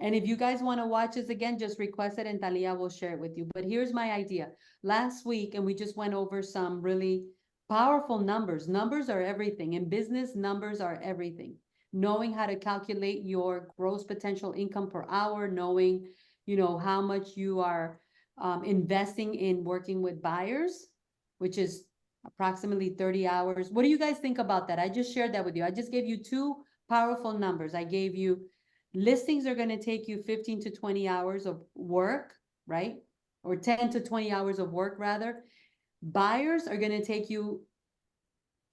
And if you guys want to watch this again, just request it and Talia will share it with you. But here's my idea. Last week, and we just went over some really powerful numbers. Numbers are everything. In business, numbers are everything. Knowing how to calculate your gross potential income per hour, knowing, how much you are investing in working with buyers, which is approximately 30 hours. What do you guys think about that? I just shared that with you. I just gave you two powerful numbers. I gave you listings are going to take you 15 to 20 hours of work, right? Or 10 to 20 hours of work, rather. Buyers are going to take you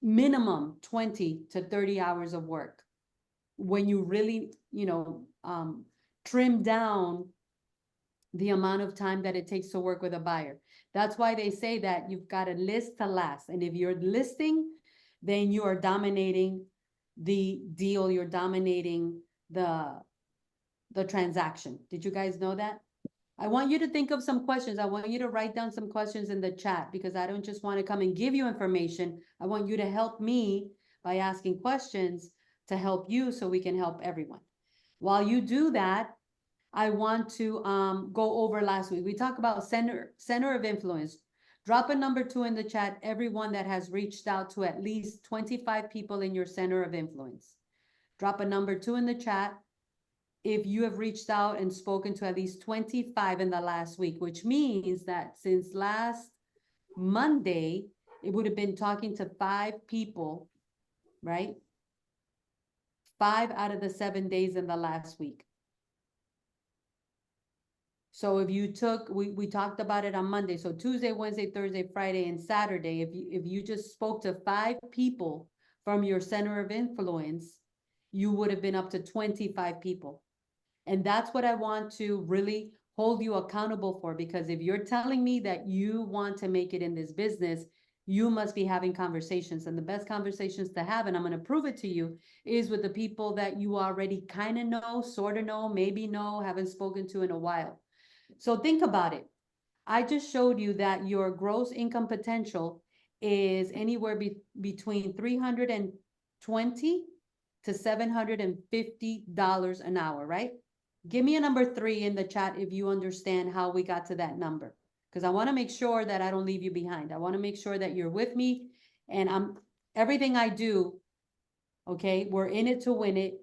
minimum 20 to 30 hours of work. When you really, trim down the amount of time that it takes to work with a buyer. That's why they say that you've got to list to last. And if you're listing, then you are dominating the deal. You're dominating the transaction. Did you guys know that? I want you to think of some questions. I want you to write down some questions in the chat because I don't just want to come and give you information. I want you to help me by asking questions to help you so we can help everyone. While you do that, I want to go over last week. We talked about center of influence. Drop a number 2 in the chat, everyone that has reached out to at least 25 people in your center of influence. Drop a number 2 in the chat if you have reached out and spoken to at least 25 in the last week, which means that since last Monday, it would have been talking to 5 people, right? 5 out of the 7 days in the last week. So if you took, we talked about it on Monday. So Tuesday, Wednesday, Thursday, Friday, and Saturday, if you just spoke to 5 people from your center of influence, you would have been up to 25 people. And that's what I want to really hold you accountable for, because if you're telling me that you want to make it in this business, you must be having conversations. And the best conversations to have, and I'm going to prove it to you, is with the people that you already kind of know, sort of know, maybe know, haven't spoken to in a while. So think about it. I just showed you that your gross income potential is anywhere between $320 to $750 an hour, right? Give me a number 3 in the chat if you understand how we got to that number, because I want to make sure that I don't leave you behind. I want to make sure that you're with me, and everything I do, okay, we're in it to win it,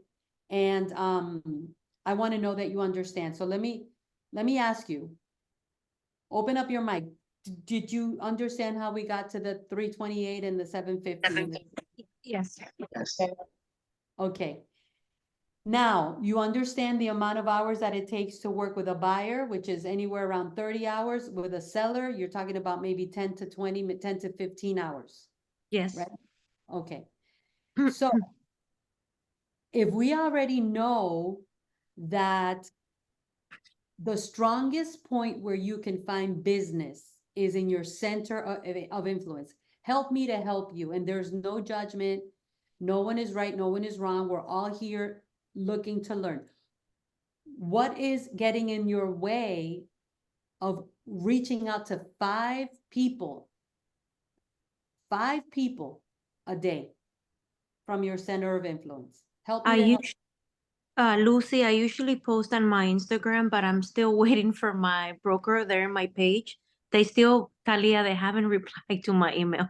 and I want to know that you understand. So let me ask you, open up your mic. Did you understand how we got to the 328 and the 750? Yes. Okay. Now, you understand the amount of hours that it takes to work with a buyer, which is anywhere around 30 hours. With a seller, you're talking about maybe 10 to 20, 10 to 15 hours. Yes. Right? Okay. So if we already know that the strongest point where you can find business is in your center of influence, help me to help you. And there's no judgment. No one is right. No one is wrong. We're all here looking to learn. What is getting in your way of reaching out to 5 people a day from your center of influence? Help me to help. Lucy, I usually post on my Instagram, but I'm still waiting for my broker there in my page. Talia, they haven't replied to my email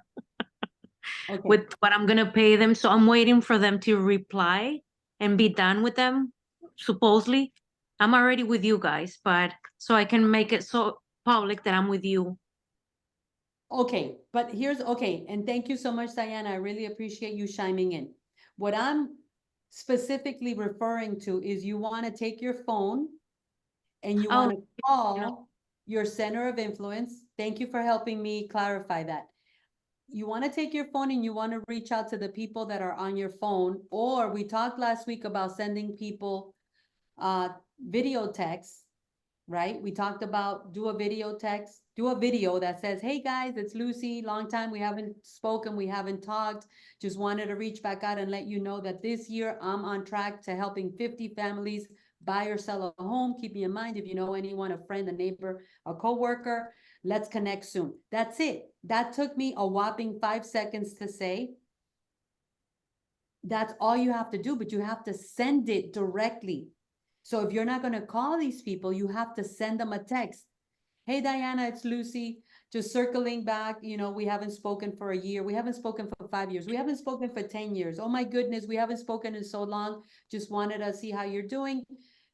Okay. with what I'm going to pay them. So I'm waiting for them to reply and be done with them. Supposedly, I'm already with you guys, but so I can make it so public that I'm with you. Okay, but okay, and thank you so much, Diana. I really appreciate you chiming in. What I'm specifically referring to is you want to take your phone and you want to call your center of influence. Thank you for helping me clarify that. You want to take your phone and you want to reach out to the people that are on your phone, or we talked last week about sending people video texts, right? We talked about do a video text, do a video that says, hey guys, it's Lucy, long time we haven't spoken, we haven't talked, just wanted to reach back out and let you know that this year I'm on track to helping 50 families buy or sell a home. Keep me in mind if you know anyone, a friend, a neighbor, a coworker, let's connect soon. That's it. That took me a whopping 5 seconds to say. That's all you have to do, but you have to send it directly. So if you're not going to call these people, you have to send them a text. Hey, Diana, it's Lucy. Just circling back, we haven't spoken for a year. We haven't spoken for 5 years. We haven't spoken for 10 years. Oh my goodness, we haven't spoken in so long. Just wanted to see how you're doing.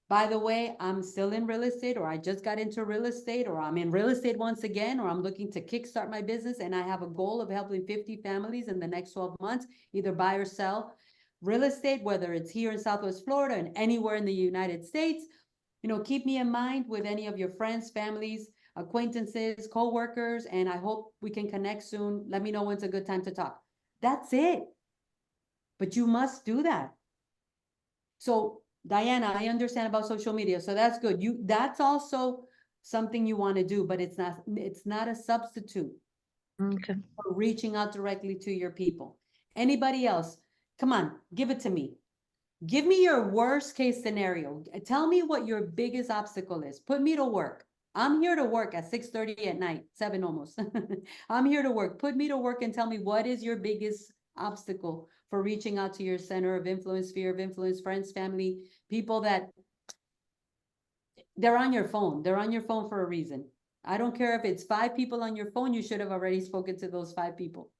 By the way, I'm still in real estate, or I just got into real estate, or I'm in real estate once again, or I'm looking to kickstart my business. And I have a goal of helping 50 families in the next 12 months, either buy or sell real estate, whether it's here in Southwest Florida and anywhere in the United States. Keep me in mind with any of your friends, families, acquaintances, co-workers, and I hope we can connect soon. Let me know when's a good time to talk. That's it. But you must do that. So Diana, I understand about social media, so that's good. That's also something you want to do, but it's not a substitute Okay. for reaching out directly to your people. Anybody else? Come on, give it to me. Give me your worst case scenario. Tell me what your biggest obstacle is. Put me to work. I'm here to work at 6:30 at night, 7 almost. I'm here to work. Put me to work and tell me what is your biggest obstacle for reaching out to your center of influence, sphere of influence, friends, family, people that they're on your phone. They're on your phone for a reason. I don't care if it's 5 people on your phone, you should have already spoken to those 5 people.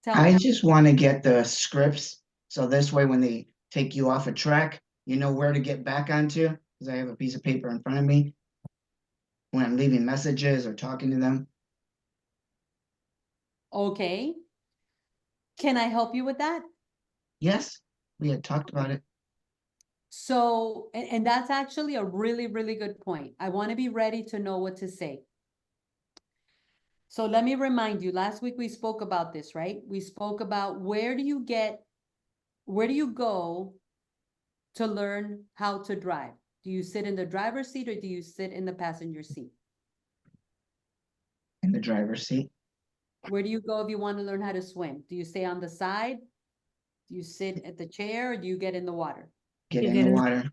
Tell I me. just want to get the scripts so this way when they take you off a track, you know where to get back onto, because I have a piece of paper in front of me when I'm leaving messages or talking to them. Okay. Can I help you with that? Yes, we had talked about it. So, and that's actually a really, really good point. I want to be ready to know what to say. So let me remind you, last week we spoke about this, right? We spoke about where do you go to learn how to drive? Do you sit in the driver's seat or do you sit in the passenger seat? In the driver's seat. Where do you go if you want to learn how to swim? Do you stay on the side? Do you sit at the chair or do you get in the water? Get You in get the in- water.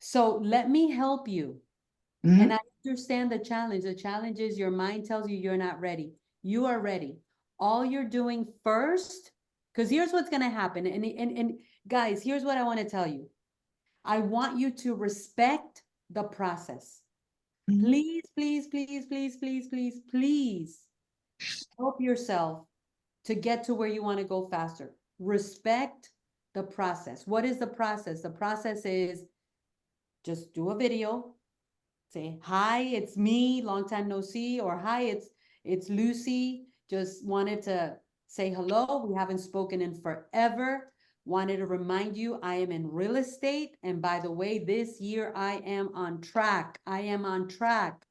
So let me help you. Mhm. And I understand the challenge. The challenge is your mind tells you you're not ready. You are ready. All you're doing first, because here's what's going to happen. And guys, here's what I want to tell you. I want you to respect the process. Mhm. Please, please, please, please, please, please, please help yourself to get to where you want to go faster. Respect the process. What is the process? The process is just do a video, say, hi, it's me, long time no see, or hi, it's Lucy. Just wanted to say hello. We haven't spoken in forever. Wanted to remind you, I am in real estate. And by the way, this year I am on track. I am on track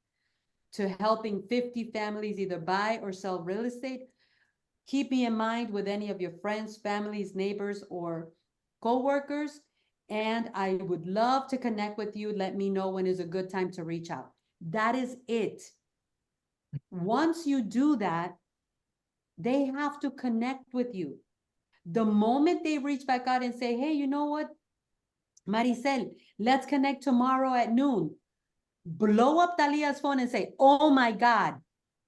to helping 50 families either buy or sell real estate. Keep me in mind with any of your friends, families, neighbors, or co-workers. And I would love to connect with you. Let me know when is a good time to reach out. That is it. Once you do that, they have to connect with you. The moment they reach back out and say, hey, you know what, Maricel, let's connect tomorrow at noon. Blow up Talia's phone and say, oh my God,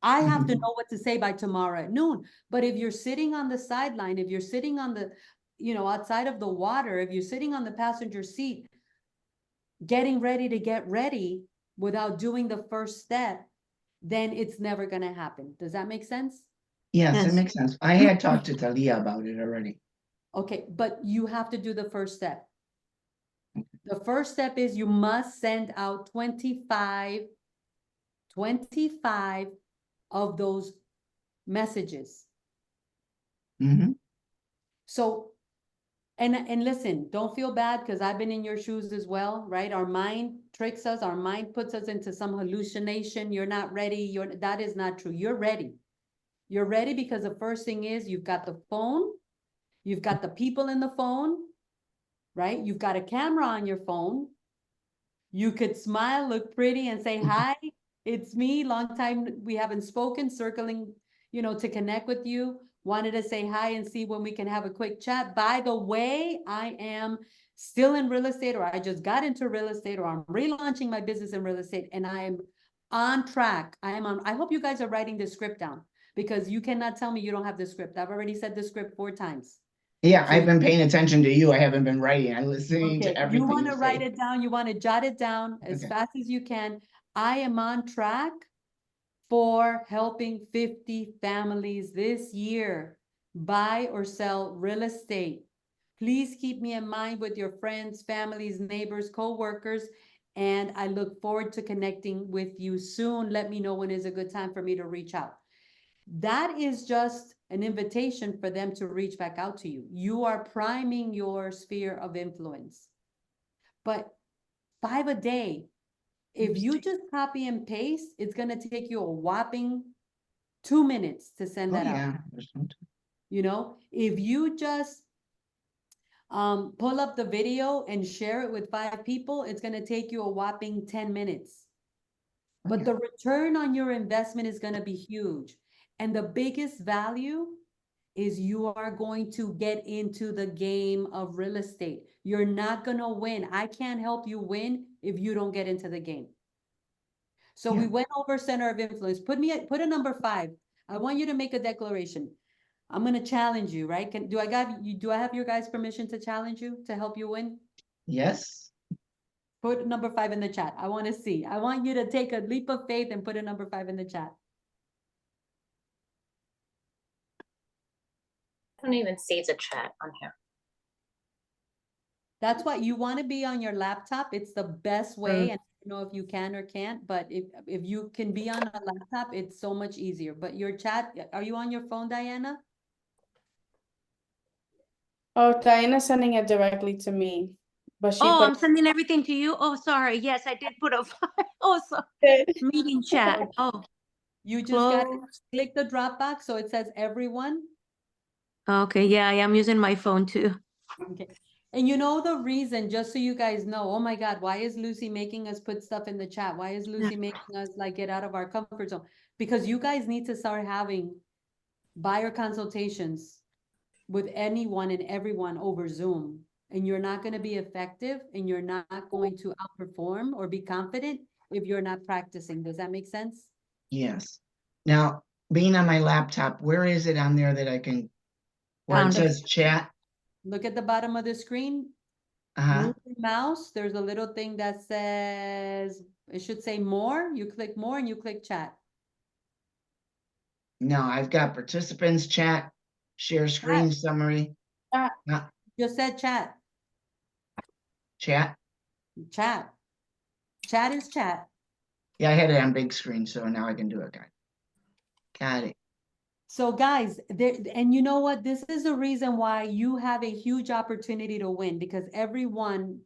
I have to know what to say by tomorrow at noon. But if you're sitting on the sideline, if you're sitting on the, outside of the water, if you're sitting on the passenger seat, getting ready to get ready without doing the first step, then it's never going to happen. Does that make sense? Yes, it Yes. makes sense. I had talked to Talia about it already. Okay, but you have to do the first step. The first step is you must send out 25 of those messages. Mhm. So, and listen, don't feel bad because I've been in your shoes as well, right? Our mind tricks us. Our mind puts us into some hallucination. You're not ready. That is not true. You're ready. You're ready because the first thing is you've got the phone. You've got the people in the phone, right? You've got a camera on your phone. You could smile, look pretty, and say, hi, it's me. Long time we haven't spoken, circling, to connect with you. Wanted to say hi and see when we can have a quick chat. By the way, I am still in real estate, or I just got into real estate, or I'm relaunching my business in real estate, and I am on track. I hope you guys are writing the script down because you cannot tell me you don't have the script. I've already said the script 4 times. Yeah, So I've been paying attention to you. I haven't been writing. I'm listening okay, to everything you want you to write say. it down, you want to jot it down as Okay. fast as you can. I am on track for helping 50 families this year buy or sell real estate. Please keep me in mind with your friends, families, neighbors, co-workers, and I look forward to connecting with you soon. Let me know when is a good time for me to reach out. That is just an invitation for them to reach back out to you. You are priming your sphere of influence. But 5 a day, if you just copy and paste, it's going to take you a whopping 2 minutes to send Oh, that out. yeah. There's some- You know, if you just pull up the video and share it with 5 people, it's going to take you a whopping 10 minutes. Oh, But yeah. the return on your investment is going to be huge. And the biggest value is you are going to get into the game of real estate. You're not going to win. I can't help you win if you don't get into the game. So we Yeah. went over center of influence. Put a number 5. I want you to make a declaration. I'm going to challenge you, right? Do I have your guys' permission to challenge you to help you win? Yes. Put number 5 in the chat. I want to see. I want you to take a leap of faith and put a number 5 in the chat. I don't even see the chat on here. That's why you want to be on your laptop. It's the best way. And I don't know if you can or can't, but if you can be on a laptop, it's so much easier. But your chat, are you on your phone, Diana? Oh, Diana's sending it directly to me, but she Oh, put I'm sending everything to you. Oh, sorry. Yes, I did put a oh, so it. meeting chat. Oh, You just got to close. click the Dropbox so it says everyone. Okay, yeah, I am using my phone too. Okay. And you know the reason, just so you guys know, oh my God, why is Lucy making us put stuff in the chat? Why is Lucy making us like get out of our comfort zone? Because you guys need to start having buyer consultations with anyone and everyone over Zoom. And you're not going to be effective and you're not going to outperform or be confident if you're not practicing. Does that make sense? Yes. Now, being on my laptop, where is it on there that I can, where it Found it. says chat? Look at the bottom of the screen. Uh-huh. Move your mouse. There's a little thing that says, it should say more. You click more and you click chat. No, I've got participants chat, share screen summary. Chat. Not Just said chat. chat. Chat. Chat is chat. Yeah, I had it on big screen, so now I can do it. Got it. So guys, and you know what? This is the reason why you have a huge opportunity to win, because everyone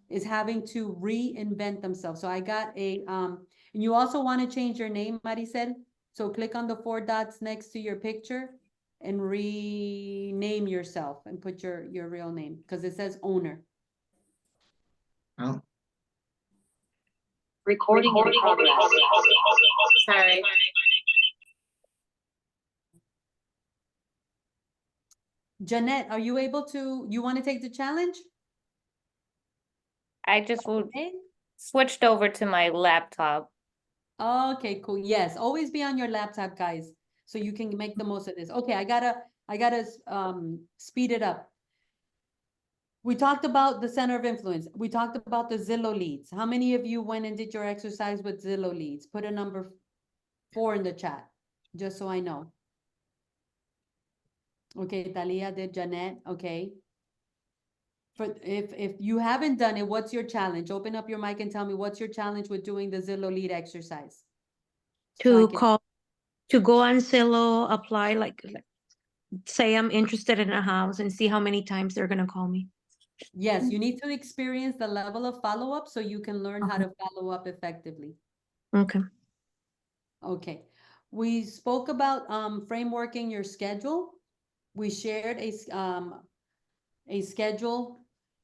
is having to reinvent themselves. So I got and you also want to change your name, Maricel. So click on the 4 dots next to your picture and rename yourself and put your real name because it says owner. Oh, Recording in progress. Sorry. Jeanette, are you able to, you want to take the challenge? I just Okay. switched over to my laptop. Okay, cool. Yes, always be on your laptop, guys, so you can make the most of this. Okay, I gotta speed it up. We talked about the center of influence. We talked about the Zillow leads. How many of you went and did your exercise with Zillow leads? Put a number 4 in the chat, just so I know. Okay, Talia did, Janet, okay. If you haven't done it, what's your challenge? Open up your mic and tell me what's your challenge with doing the Zillow lead exercise. So I To can- call, to go on Zillow, apply, like say I'm interested in a house and see how many times they're gonna call me. Yes, you need to experience the level of follow-up so you can learn how Okay. to follow up effectively. Okay. Okay. We spoke about frameworking your schedule. We shared a schedule.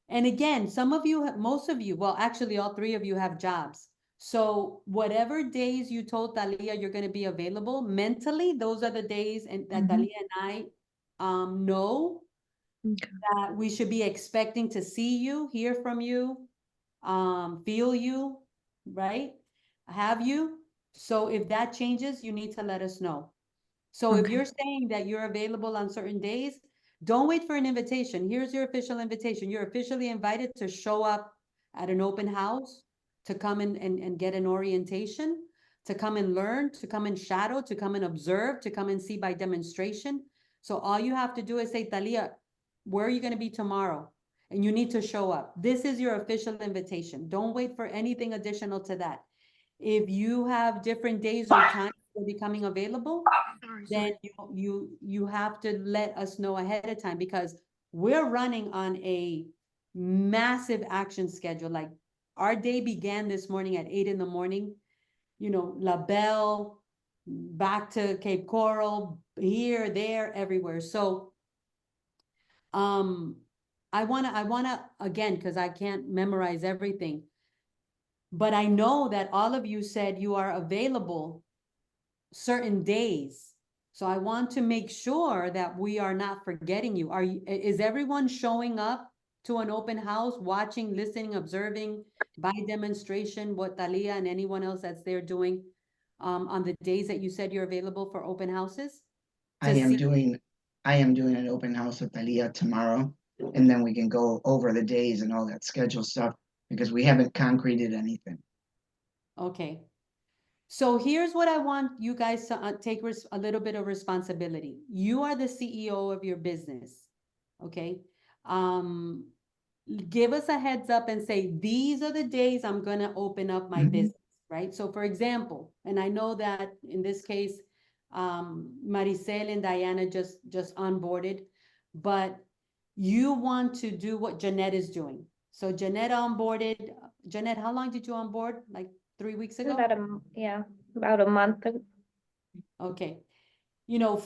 And again, some of you, most of you, well, actually all 3 of you have jobs. So whatever days you told Talia you're going to be available mentally, those are the days that Talia and I know Okay. that we should be expecting to see you, hear from you, feel you, right? Have you? So if that changes, you need to let us know. So if Okay. you're saying that you're available on certain days, Don't wait for an invitation. Here's your official invitation. You're officially invited to show up at an open house, to come in and get an orientation, to come and learn, to come and shadow, to come and observe, to come and see by demonstration. So all you have to do is say, Talia, where are you going to be tomorrow? And you need to show up. This is your official invitation. Don't wait for anything additional to that. If you have different days or times for becoming available, then you have to let us know ahead of time, because we're running on a massive action schedule. Like, our day began this morning at 8 in the morning, La Belle, back to Cape Coral, here, there, everywhere. So I wanna again, because I can't memorize everything, but I know that all of you said you are available certain days. So I want to make sure that we are not forgetting you. Is everyone showing up to an open house, watching, listening, observing by demonstration what Talia and anyone else that's there doing on the days that you said you're available for open houses? I am doing an open house with Talia tomorrow, and then we can go over the days and all that schedule stuff, because we haven't concreted anything. Okay. So here's what I want you guys to take a little bit of responsibility. You are the CEO of your business, okay? Give us a heads up and say, these are the days I'm gonna open up my business, right? So for example, and I know that in this case, Maricel and Diana just onboarded, but you want to do what Jeanette is doing. So Jeanette onboarded. Jeanette, how long did you onboard? Like 3 weeks ago? About a month. Okay.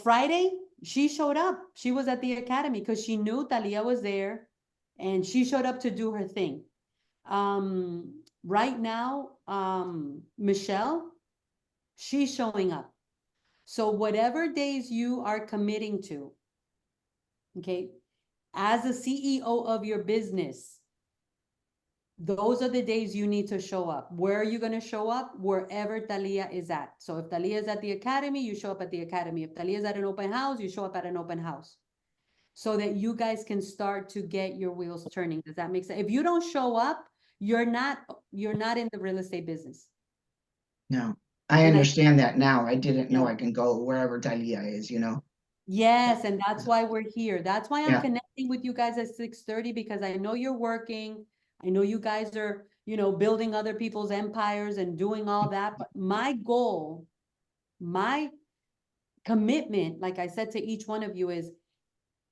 Friday, she showed up. She was at the academy because she knew Talia was there, and she showed up to do her thing. Right now, Michelle, she's showing up. So whatever days you are committing to, okay, as a CEO of your business, those are the days you need to show up. Where are you going to show up? Wherever Talia is at. So if Talia is at the academy, you show up at the academy. If Talia is at an open house, you show up at an open house, so that you guys can start to get your wheels turning. Does that make sense? If you don't show up, you're not in the real estate business. No, I And understand that now. I didn't know Yeah. I can go wherever Talia is, Yes, and that's why we're here. That's why I'm Yeah. connecting with you guys at 6:30, because I know you're working. I know you guys are, building other people's empires and doing all that. But my goal, my commitment, like I said to each one of you, is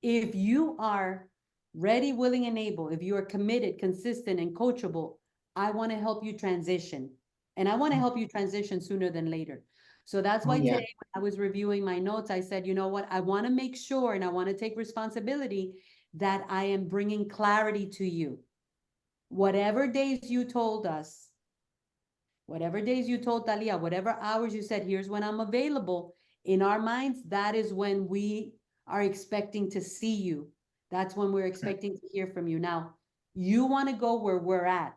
if you are ready, willing, and able, if you are committed, consistent, and coachable, I want to help you transition. And I want to help you transition sooner than later. So that's why yeah. today, when I was reviewing my notes, I said, you know what? I want to make sure, and I want to take responsibility that I am bringing clarity to you. Whatever days you told us, whatever days you told Talia, whatever hours you said, here's when I'm available, in our minds, that is when we are expecting to see you. That's when we're expecting to hear from you. Now, you want to go where we're at,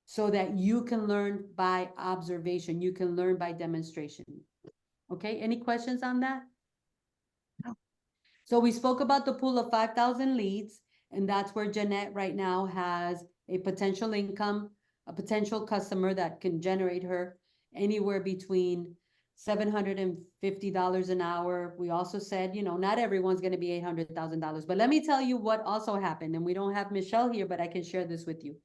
so that you can learn by observation. You can learn by demonstration. Okay, any questions on that? No. So we spoke about the pool of 5,000 leads, and that's where Jeanette right now has a potential income, a potential customer that can generate her anywhere between $750 an hour. We also said, not everyone's going to be $800,000. But let me tell you what also happened, and we don't have Michelle here, but I can share this with you.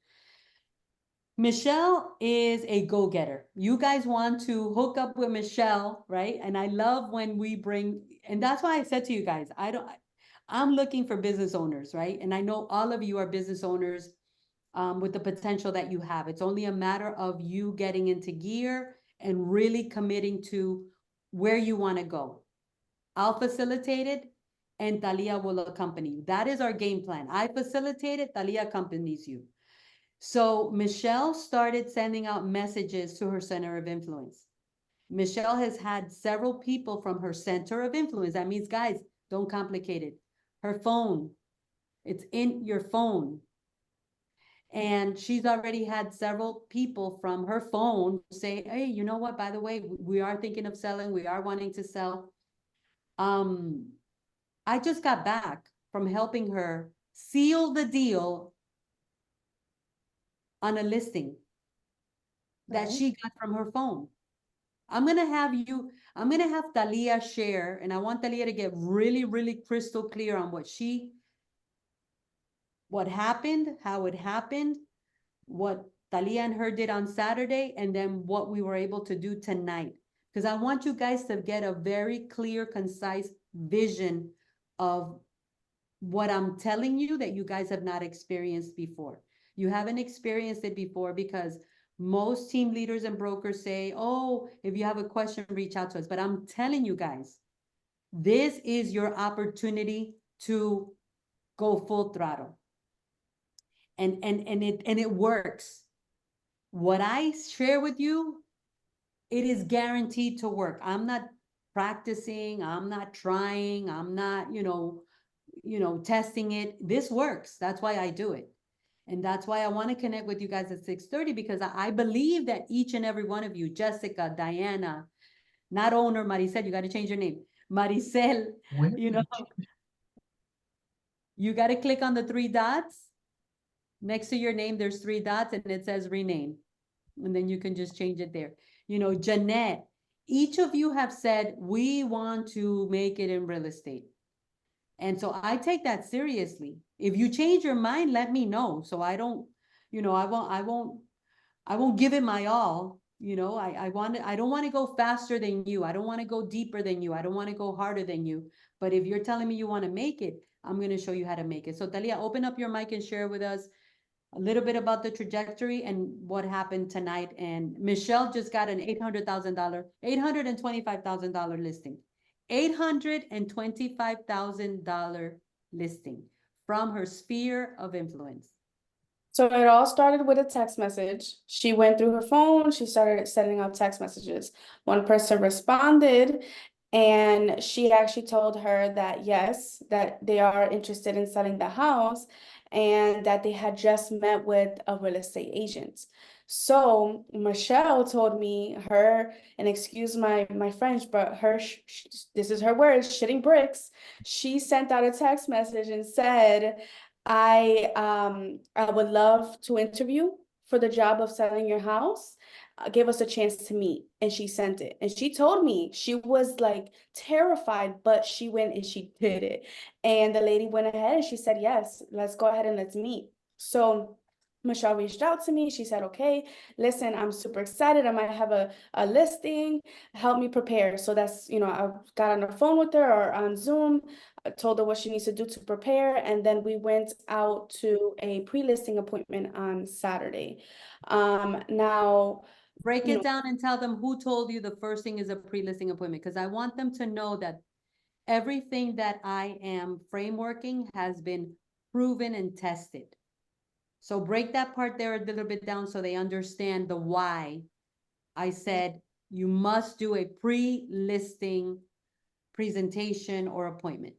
Michelle is a go-getter. You guys want to hook up with Michelle, right? And I love when we bring, and that's why I said to you guys, I'm looking for business owners, right? And I know all of you are business owners with the potential that you have. It's only a matter of you getting into gear and really committing to where you want to go. I'll facilitate it, and Talia will accompany you. That is our game plan. I facilitate it, Talia accompanies you. So Michelle started sending out messages to her center of influence. Michelle has had several people from her center of influence. That means, guys, don't complicate it. Her phone, it's in your phone. And she's already had several people from her phone say, hey, you know what, by the way, we are thinking of selling. We are wanting to sell. I just got back from helping her seal the deal on a listing that Right. she got from her phone. I'm gonna have Talia share, and I want Talia to get really, really crystal clear on what happened, how it happened, what Talia and her did on Saturday, and then what we were able to do tonight. Because I want you guys to get a very clear, concise vision of what I'm telling you that you guys have not experienced before. You haven't experienced it before because most team leaders and brokers say, oh, if you have a question, reach out to us. But I'm telling you guys, this is your opportunity to go full throttle. And it works. What I share with you, it is guaranteed to work. I'm not practicing, I'm not trying, I'm not, testing it. This works. That's why I do it. And that's why I want to connect with you guys at 6:30, because I believe that each and every one of you, Jessica, Diana, not owner, Maricel, you got to change your name. Maricel, you got to click on the 3 dots. Next to your name, there's 3 dots and it says rename. And then you can just change it there. Jeanette, each of you have said, we want to make it in real estate. And so I take that seriously. If you change your mind, let me know. So I don't, I won't give it my all. I don't want to go faster than you. I don't want to go deeper than you. I don't want to go harder than you. But if you're telling me you want to make it, I'm going to show you how to make it. So Talia, open up your mic and share with us a little bit about the trajectory and what happened tonight. And Michelle just got an $825,000 listing. $825,000 listing from her sphere of influence. So it all started with a text message. She went through her phone, she started sending out text messages. One person responded, and she actually told her that yes, that they are interested in selling the house and that they had just met with a real estate agent. So Michelle told me her, and excuse my French, but this is her words, shitting bricks. She sent out a text message and said, I would love to interview for the job of selling your house. Give us a chance to meet. And she sent it. And she told me she was like terrified, but she went and she did it. And the lady went ahead and she said, yes, let's go ahead and let's meet. So Michelle reached out to me. She said, okay, listen, I'm super excited. I might have a listing. Help me prepare. So that's, I got on the phone with her or on Zoom. I told her what she needs to do to prepare, and then we went out to a pre-listing appointment on Saturday. Now, Break it down and tell them who told you the first thing is a pre-listing appointment, because I want them to know that everything that I am frameworking has been proven and tested. So break that part there a little bit down so they understand the why I said you must do a pre-listing presentation or appointment.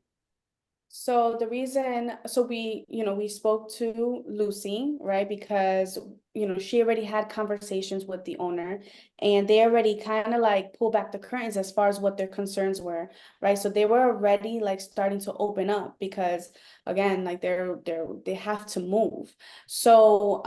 so the reason, so we spoke to Lucy, right? Because, she already had conversations with the owner and they already kind of like pulled back the curtains as far as what their concerns were, right? So they were already like starting to open up because again, like they have to move. So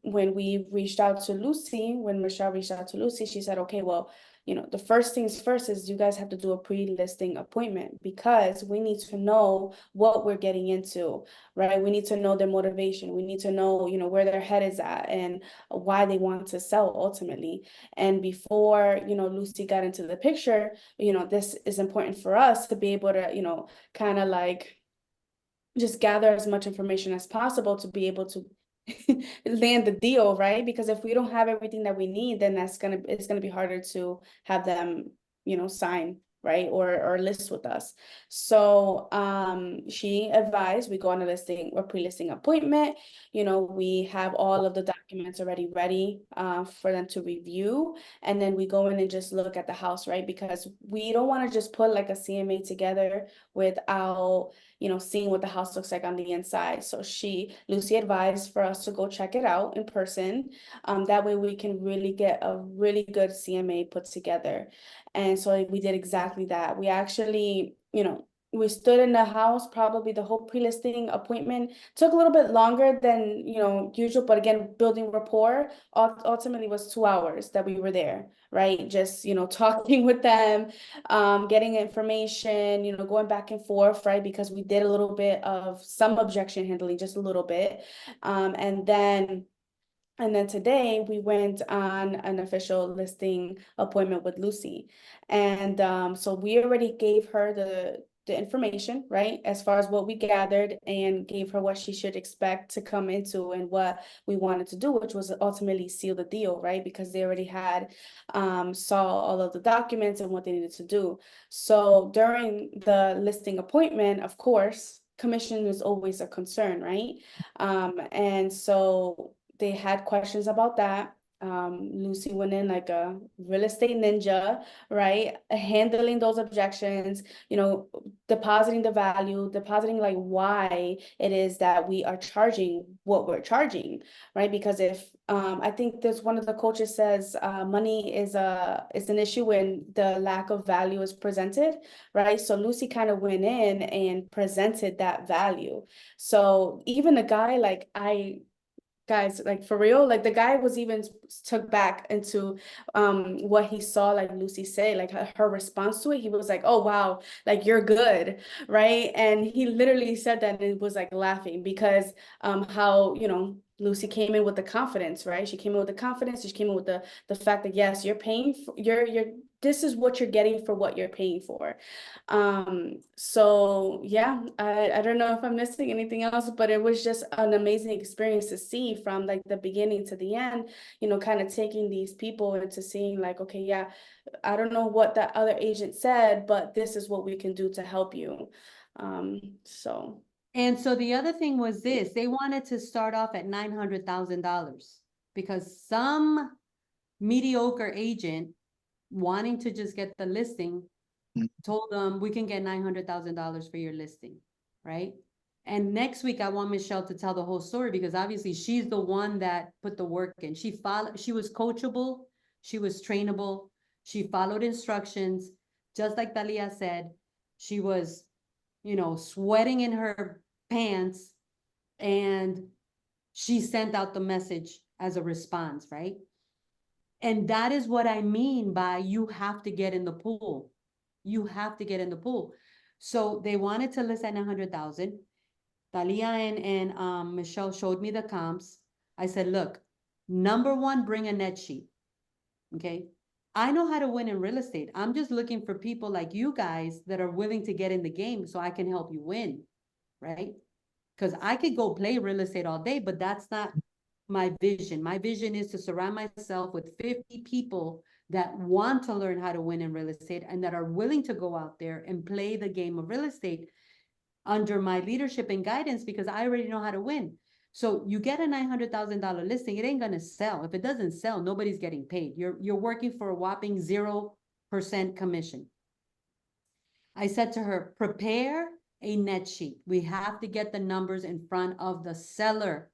when we reached out to Lucy, when Michelle reached out to Lucy, she said, okay, well, the first things first is you guys have to do a pre-listing appointment because we need to know what we're getting into, right? We need to know their motivation. We need to know, where their head is at and why they want to sell ultimately. And before, Lucy got into the picture, this is important for us to be able to, kind of like just gather as much information as possible to be able to land the deal, right? Because if we don't have everything that we need, then it's gonna be harder to have them, sign, right, or list with us. So she advised we go on a listing or pre-listing appointment. We have all of the documents already ready for them to review, and then we go in and just look at the house, right? Because we don't want to just put like a CMA together without seeing what the house looks like on the inside. So Lucy advised for us to go check it out in person. That way we can really get a really good CMA put together. And so we did exactly that. We actually, we stood in the house, probably the whole pre-listing appointment took a little bit longer than, you know, usual, but again, building rapport ultimately was 2 hours that we were there, right? Just, you know, talking with them, getting information, you know, going back and forth, right? Because we did a little bit of some objection handling, just a little bit. And then today we went on an official listing appointment with Lucy. And so we already gave her the information, right? As far as what we gathered, and gave her what she should expect to come into and what we wanted to do, which was ultimately seal the deal, right? Because they already had saw all of the documents and what they needed to do. So during the listing appointment, of course, commission is always a concern, right? And so they had questions about that. Lucy went in like a real estate ninja, right? Handling those objections, you know, depositing the value, depositing like why it is that we are charging what we're charging, right? Because if I think there's one of the coaches says money is an issue when the lack of value is presented, right? So Lucy kind of went in and presented that value. So even a guy like guys, like for real, like the guy was even took back into what he saw, like Lucy say, like her response to it. He was like, oh wow, like you're good, right? And he literally said that, and it was like laughing because how, you know, Lucy came in with the confidence, right? She came in with the confidence. She came in with the fact that yes, you're paying for you're this is what you're getting for what you're paying for. So yeah, I don't know if I'm missing anything else, but it was just an amazing experience to see from like the beginning to the end, you know, kind of taking these people into seeing like, okay, yeah, I don't know what that other agent said, but this is what we can do to help you. So. And so the other thing was this, they wanted to start off at $900,000 because some mediocre agent wanting to just get the listing told them we can get $900,000 for your listing, right? And next week I want Michelle to tell the whole story because obviously she's the one that put the work in. She was coachable, she was trainable, she followed instructions, just like Talia said. She was, you know, sweating in her pants, and she sent out the message as a response, right? And that is what I mean by you have to get in the pool. You have to get in the pool. So they wanted to list at 900,000. Talia and Michelle showed me the comps. I said, look, number one, bring a net sheet. Okay. I know how to win in real estate. I'm just looking for people like you guys that are willing to get in the game so I can help you win, right? Because I could go play real estate all day, but that's not my vision. My vision is to surround myself with 50 people that want to learn how to win in real estate and that are willing to go out there and play the game of real estate under my leadership and guidance because I already know how to win. So you get a $900,000 listing, it ain't gonna sell. If it doesn't sell, nobody's getting paid. You're working for a whopping 0% commission. I said to her, prepare a net sheet. We have to get the numbers in front of the seller.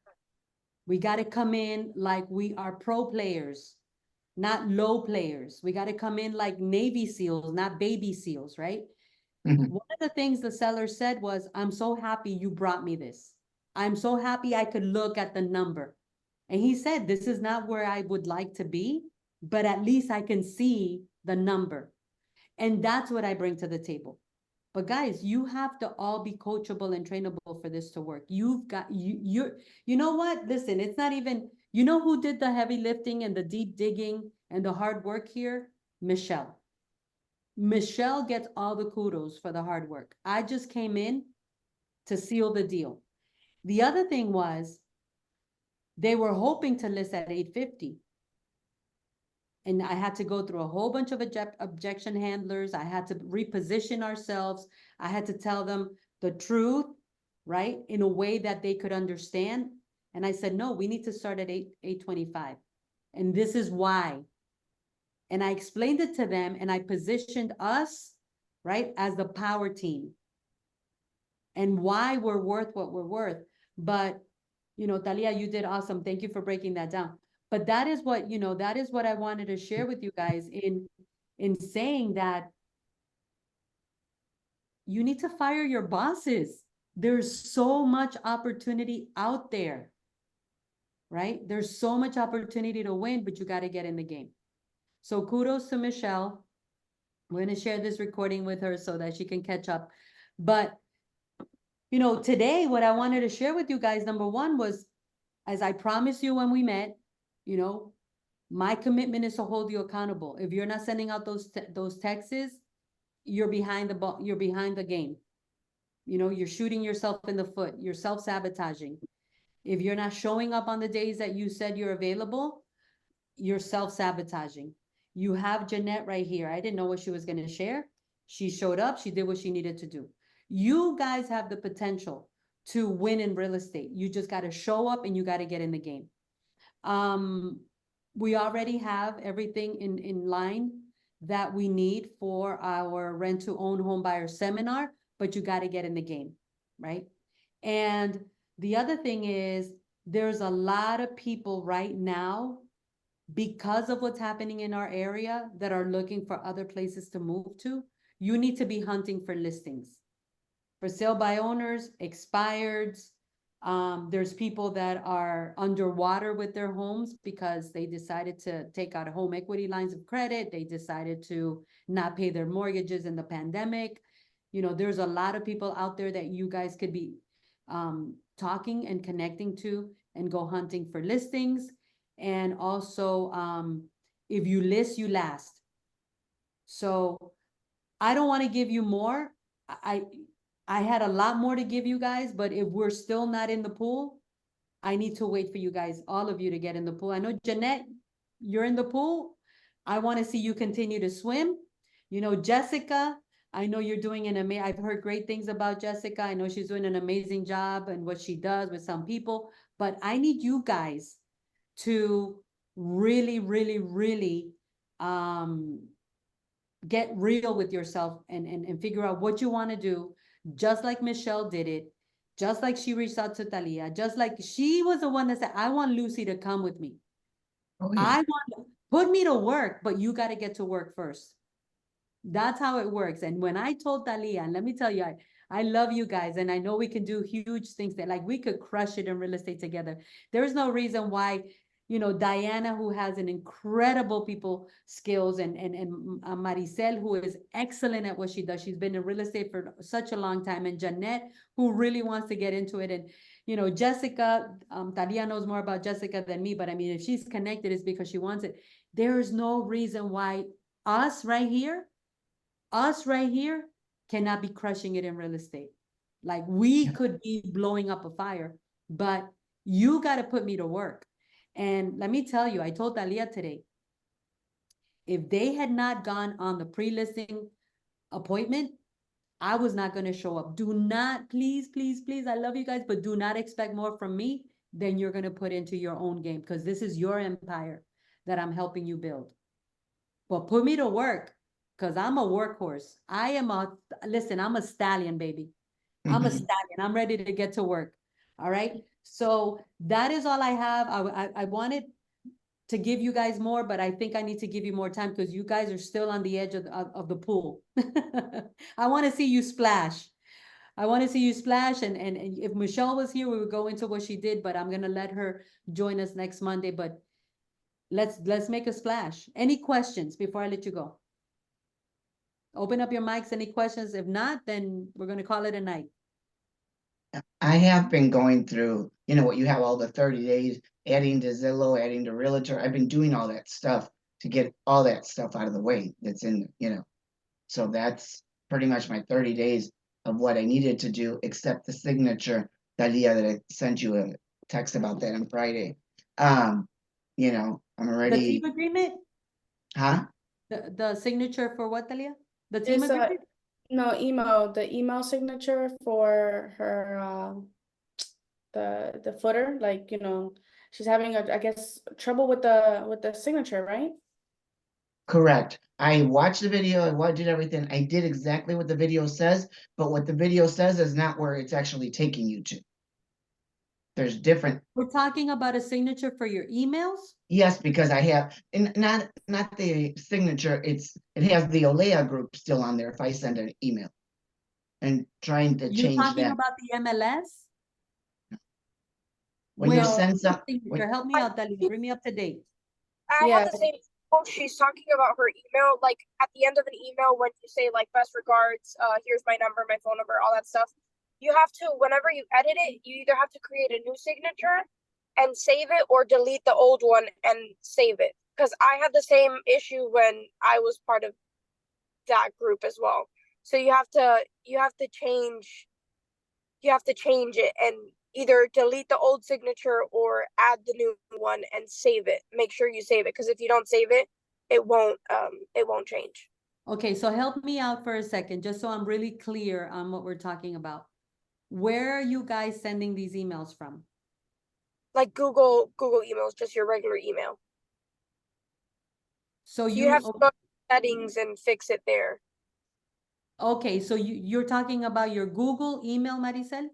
We got to come in like we are pro players, not low players. We got to come in like Navy SEALs, not baby SEALs, right? One of the things the seller said was, I'm so happy you brought me this. I'm so happy I could look at the number. And he said, this is not where I would like to be, but at least I can see the number. And that's what I bring to the table. But guys, you have to all be coachable and trainable for this to work. You know what? Listen, it's not even, you know who did the heavy lifting and the deep digging and the hard work here? Michelle. Michelle gets all the kudos for the hard work. I just came in to seal the deal. The other thing was they were hoping to list at 850. And I had to go through a whole bunch of objection handlers. I had to reposition ourselves. I had to tell them the truth, right? In a way that they could understand. And I said, no, we need to start at 825. And this is why. And I explained it to them and I positioned us, right, as the power team and why we're worth what we're worth. But, you know, Talia, you did awesome. Thank you for breaking that down. But that is what, you know, that is what I wanted to share with you guys in saying that you need to fire your bosses. There's so much opportunity out there, right? There's so much opportunity to win, but you got to get in the game. So kudos to Michelle. We're going to share this recording with her so that she can catch up. But, you know, today, what I wanted to share with you guys, number one was, as I promised you when we met, you know, my commitment is to hold you accountable. If you're not sending out those texts, you're behind the ball, you're behind the game. You know, you're shooting yourself in the foot, you're self-sabotaging. If you're not showing up on the days that you said you're available, you're self-sabotaging. You have Jeanette right here. I didn't know what she was going to share. She showed up, she did what she needed to do. You guys have the potential to win in real estate. You just got to show up and you got to get in the game. We already have everything in line that we need for our rent to own home buyer seminar, but you got to get in the game, right? And the other thing is, there's a lot of people right now, because of what's happening in our area, that are looking for other places to move to. You need to be hunting for listings, for sale by owners, expireds. There's people that are underwater with their homes because they decided to take out home equity lines of credit. They decided to not pay their mortgages in the pandemic. You know, there's a lot of people out there that you guys could be talking and connecting to and go hunting for listings. And also, if you list, you last. So I don't want to give you more. I had a lot more to give you guys, but if we're still not in the pool, I need to wait for you guys, all of you, to get in the pool. I know, Jeanette, you're in the pool. I want to see you continue to swim. You know, Jessica, I know you're doing an amazing, I've heard great things about Jessica. I know she's doing an amazing job and what she does with some people, but I need you guys to really, really, really get real with yourself and figure out what you want to do, just like Michelle did it, just like she reached out to Talia, just like she was the one that said, I want Lucy to come with me. Oh, yeah. I want, put me to work, but you got to get to work first. That's how it works. And when I told Talia, and let me tell you, I love you guys, and I know we can do huge things, that like we could crush it in real estate together. There is no reason why, you know, Diana, who has an incredible people skills, and Maricel, who is excellent at what she does. She's been in real estate for such a long time. And Jeanette, who really wants to get into it. And, you know, Jessica, Talia knows more about Jessica than me, but I mean, if she's connected, it's because she wants it. There is no reason why us right here cannot be crushing it in real estate. Like we could be blowing up a fire, but you got to put me to work. And let me tell you, I told Talia today, if they had not gone on the pre-listing appointment, I was not going to show up. Do not, please, please, please, I love you guys, but do not expect more from me than you're going to put into your own game, because this is your empire that I'm helping you build. But put me to work, because I'm a workhorse. Listen, I'm a stallion, baby. I'm a stallion. I'm ready to get to work. All right. So that is all I have. I wanted to give you guys more, but I think I need to give you more time because you guys are still on the edge of the pool. I want to see you splash. I want to see you splash. And if Michelle was here, we would go into what she did, but I'm going to let her join us next Monday. But let's make a splash. Any questions before I let you go? Open up your mics. Any questions? If not, then we're going to call it a night. I have been going through, you know, what you have all the 30 days, adding to Zillow, adding to Realtor. I've been doing all that stuff to get all that stuff out of the way that's in, you know. So that's pretty much my 30 days of what I needed to do, except the signature, Talia, that I sent you a text about that on Friday. You know, I'm The already, team agreement? huh? The signature for what, Talia? The team It's a, agreement? no, the email signature for her, the footer, like, you know, she's having I guess, trouble with the signature, right? Correct. I watched the video, did everything. I did exactly what the video says, but what the video says is not where it's actually taking you to. There's different, We're talking about a signature for your emails? yes, because I have, and not the signature, it has the Olea group still on there if I send an email. and trying to You change talking that. about the MLS? When you Where- send what's the some, signature? Help me out, Dalia, bring me up to date. I Yeah. have the same. Oh, she's talking about her email. Like at the end of an email, when you say like best regards, here's my number, my phone number, all that stuff. You have to, whenever you edit it, you either have to create a new signature and save it, or delete the old one and save it. Because I had the same issue when I was part of that group as well. So you have to change it and either delete the old signature or add the new one and save it. Make sure you save it, because if you don't save it, it won't change. Okay, so help me out for a second, just so I'm really clear on what we're talking about. Where are you guys sending these emails from? Like Google emails, just your regular email. So So you have to okay. go to settings and fix it there. Okay, so you're talking about your Google email, Maricel?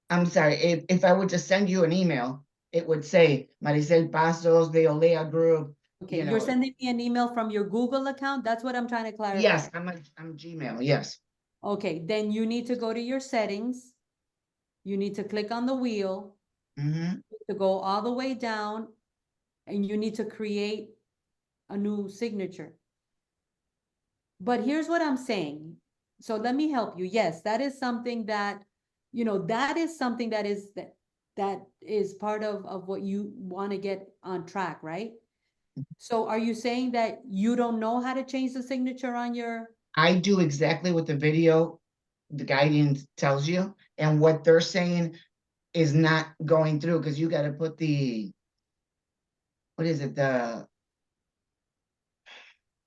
I'm sorry, if I were to send you an email, it would say Maricel Pasos de Olea Group. Okay, You you're know, sending me an email from your Google account? That's what I'm trying to clarify. yes, I'm Gmail, yes. Okay, then you need to go to your settings. You need to click on the wheel, Mm-hmm. to go all the way down, and you need to create a new signature. But here's what I'm saying. So let me help you. Yes, that is something that, that is something that is part of what you want to get on track, right? So are you saying that you don't know how to change the signature on your? I do exactly what the video, the guidance tells you, and what they're saying is not going through, because you got to put the, what is it,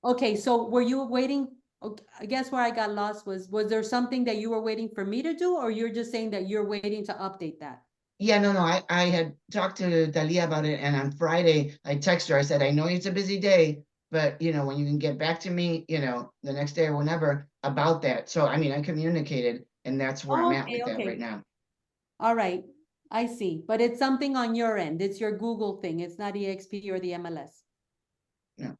Okay, so were you waiting? Okay, I guess where I got lost was there something that you were waiting for me to do, or you're just saying that you're waiting to update that? yeah, no, I had talked to Dalia about it, and on Friday, I texted her, I said, I know it's a busy day, but, when you can get back to me, the next day or whenever about that. So, I mean, I communicated, and that's where I'm at Okay, with that okay. right now. All right, I see, but it's something on your end. It's your Google thing. It's not EXP or the MLS. No.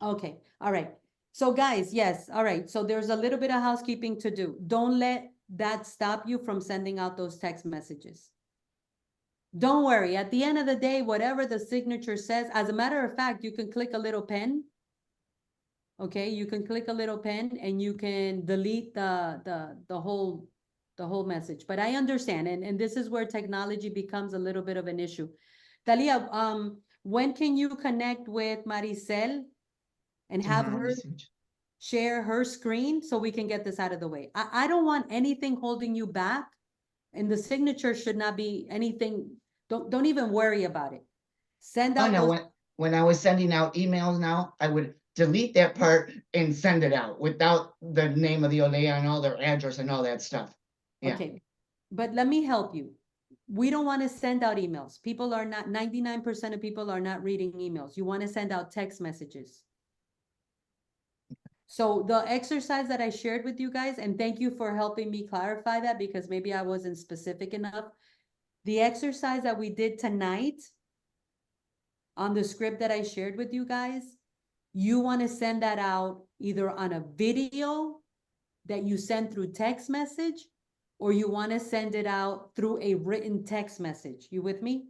Okay, all right. So guys, yes, all right. So there's a little bit of housekeeping to do. Don't let that stop you from sending out those text messages. Don't worry, at the end of the day, whatever the signature says, as a matter of fact, you can click a little pen. Okay, you can click a little pen and you can delete the whole message. But I understand, and this is where technology becomes a little bit of an issue. Talia, when can you connect with Maricel and have Tomorrow, her message. share her screen so we can get this out of the way? I don't want anything holding you back, and the signature should not be anything. Don't even worry about it. Send Oh, out no, those. when I was sending out emails now, I would delete that part and send it out without the name of the Olea and all their address and all that stuff. Yeah. Okay, but let me help you. We don't want to send out emails. People are not, 99% of people are not reading emails. You want to send out text messages. So the exercise that I shared with you guys, and thank you for helping me clarify that, because maybe I wasn't specific enough. The exercise that we did tonight on the script that I shared with you guys, you want to send that out either on a video that you send through text message, or you want to send it out through a written text message. You with me?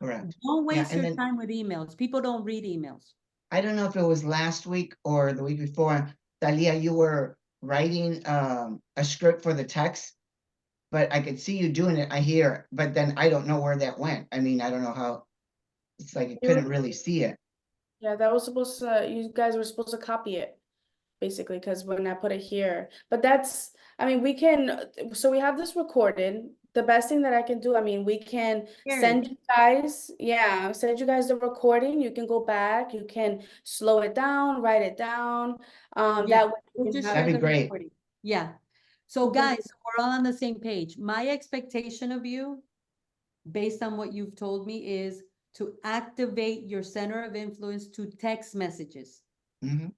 Correct. Don't Yeah, waste and your then time with emails. People don't read emails. I don't know if it was last week or the week before, Dalia, you were writing a script for the text, but I could see you doing it. I hear, but then I don't know where that went. I mean, I don't know how. It's like I couldn't really see it. Yeah, that was supposed to, you guys were supposed to copy it, basically, because when I put it here, but that's, I mean, we can, so we have this recorded. The best thing that I can do, I mean, we can Hear send it. you guys, yeah, send you guys the recording. You can go back, you can slow it down, write it down. Yeah, That way you we'll can just have share That'd be the great. recording. Yeah. So Okay. guys, we're all on the same page. My expectation of you, based on what you've told me, is to activate your center of influence to text messages Mhm.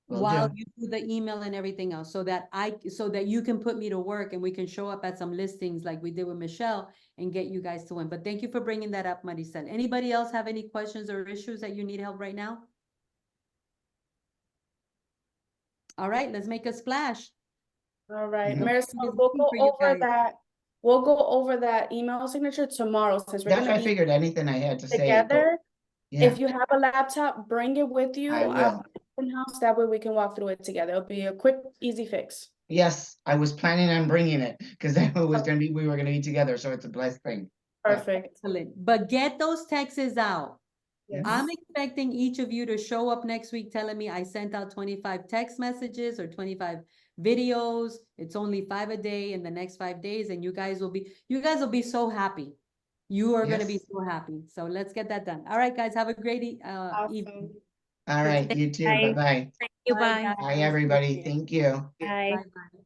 Will while do. you do the email and everything else, so that you can put me to work and we can show up at some listings like we did with Michelle and get you guys to win. But thank you for bringing that up, Maricel. Anybody else have any questions or issues that you need help right now? All right, let's make a splash. All right, Mhm. Marisol, It's we'll looking go for you over guys. that. We'll go over that email signature tomorrow since we're That's why gonna I be figured anything I had to say. together. Yeah, If you have a laptop, bring it with you. I will. In-house, that way we can walk through it together. It'll be a quick, easy fix. Yes, I was planning on bringing it because we were gonna be together, so it's a blessed thing. Yeah. Perfect. Excellent, but get those texts out. Yes. I'm expecting each of you to show up next week telling me I sent out 25 text messages or 25 videos. It's only 5 a day in the next 5 days, and you guys will be so happy. You are gonna be Yes. so happy. So let's get that done. All right, guys, have a great evening. Awesome. All right, you too. Bye. Bye-bye. Thank you, bye. guys. Bye, Take everybody. care. Thank you. Bye. Bye-bye.